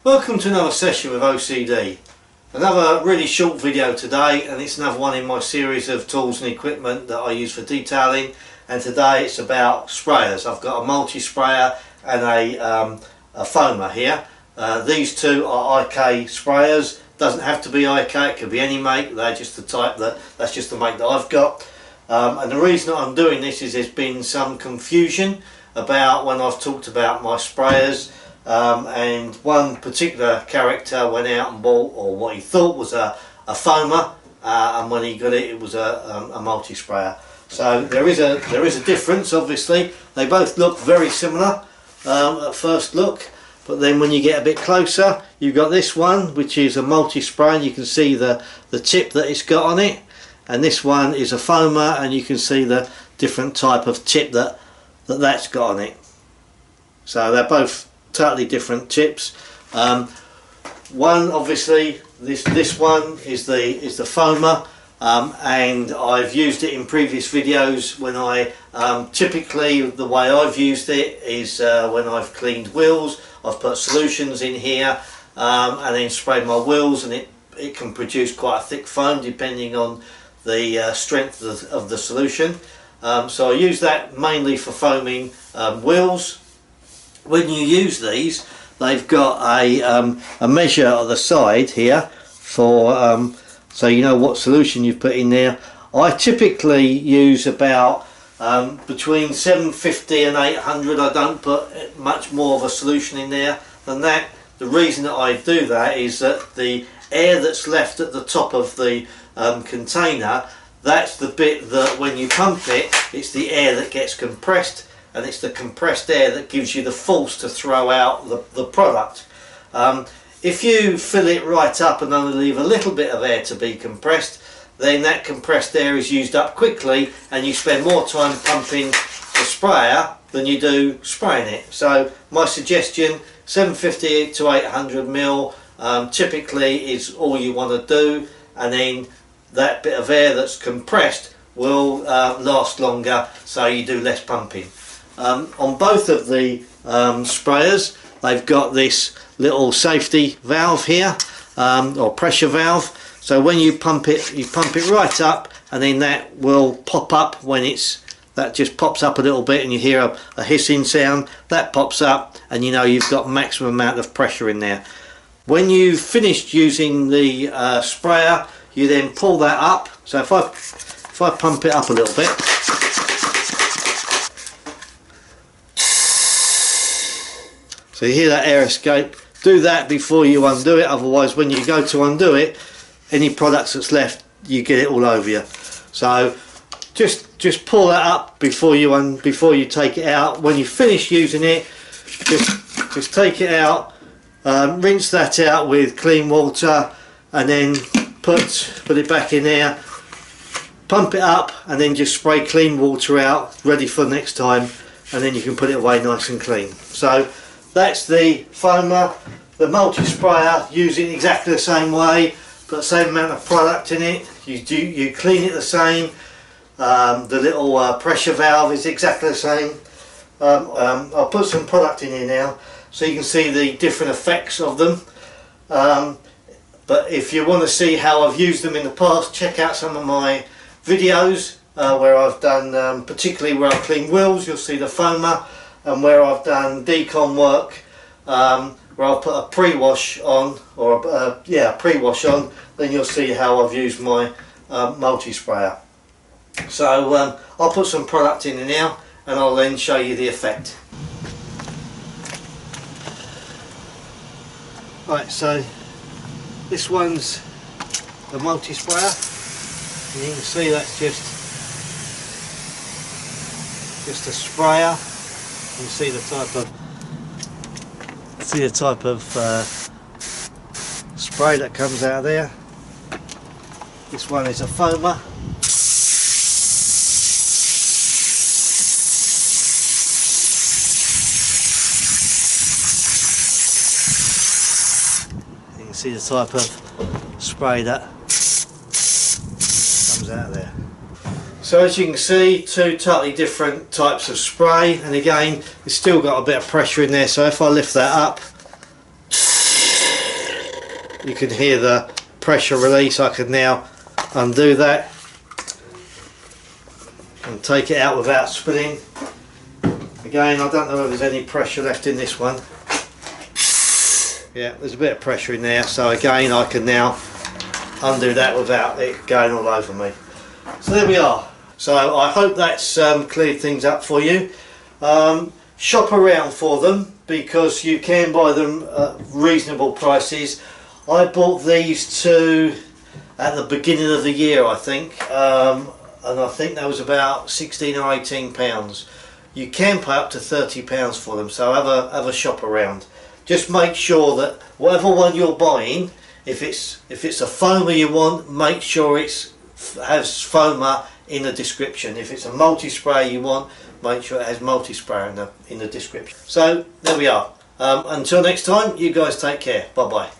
Welcome to another session with OCD. Another really short video today, and it's another one in my series of tools and equipment that I use for detailing. And today it's about sprayers. I've got a multi-sprayer and a foamer here. These two are IK sprayers. Doesn't have to be IK, it could be any make. They're just the type that's just the make that I've got. And the reason that I'm doing this is there's been some confusion about when I've talked about my sprayers. And one particular character went out and bought, or what he thought was a foamer, and when he got it, it was a multi-sprayer. So there is a difference. Obviously, they both look very similar at first look, but then when you get a bit closer, you've got this one, which is a multi-spray, and you can see the tip that it's got on it, and this one is a foamer, and you can see the different type of tip that's got on it. So they're both totally different tips. One, obviously, this one is the foamer, and I've used it in previous videos when I typically the way I've used it is when I've cleaned wheels. I've put solutions in here and then sprayed my wheels, and it can produce quite a thick foam depending on the strength of the solution. So I use that mainly for foaming wheels. When you use these, they've got a measure on the side here for so you know what solution you've put in there. I typically use about between 750 and 800. I don't put much more of a solution in there than that. The reason that I do that is that the air that's left at the top of the container, that's the bit that when you pump it, it's the air that gets compressed. And it's the compressed air that gives you the force to throw out the product. If you fill it right up and only leave a little bit of air to be compressed, then that compressed air is used up quickly, and you spend more time pumping the sprayer than you do spraying it. So my suggestion, 750 to 800 mil typically is all you want to do, and then that bit of air that's compressed will last longer, so you do less pumping. On both of the sprayers, they've got this little safety valve here, or pressure valve. So when you pump it right up, and then that will pop up when that just pops up a little bit, and you hear a hissing sound. That pops up, and you know you've got maximum amount of pressure in there. When you've finished using the sprayer, you then pull that up. So if I pump it up a little bit. So you hear that air escape. Do that before you undo it, otherwise when you go to undo it, any products that's left, you get it all over you. So just pull that up before you take it out. When you finish using it, just take it out, rinse that out with clean water, and then put it back in there, pump it up, and then just spray clean water out, ready for next time, and then you can put it away nice and clean. So that's the foamer. The multi-sprayer, use it exactly the same way, put the same amount of product in it, you clean it the same. The little pressure valve is exactly the same. I'll put some product in here now so you can see the different effects of them. But if you want to see how I've used them in the past, check out some of my videos where I've done, particularly where I've cleaned wheels, you'll see the foamer. And where I've done decon work, where I'll put a pre-wash on, or pre-wash on, then you'll see how I've used my multi-sprayer. So I'll put some product in now, and I'll then show you the effect. Right, so this one's the multi-sprayer, and you can see that's just a sprayer. You can see the type of spray that comes out of there. This one is a foamer. You can see the type of spray that comes out of there. So as you can see, two totally different types of spray, and again it's still got a bit of pressure in there, so if I lift that up, you can hear the pressure release. I can now undo that and take it out without spinning. Again, I don't know if there's any pressure left in this one. Yeah, there's a bit of pressure in there, so again I can now undo that without it going all over me. So there we are. So I hope that's cleared things up for you. Shop around for them because you can buy them at reasonable prices. I bought these two at the beginning of the year, I think, and I think that was about 16 or 18 pounds. You can pay up to 30 pounds for them, so have a shop around. Just make sure that whatever one you're buying, if it's a foamer you want, make sure it has foamer in the description. If it's a multi-spray you want, make sure it has multi-spray in the description. So there we are. Until next time, you guys take care. Bye bye.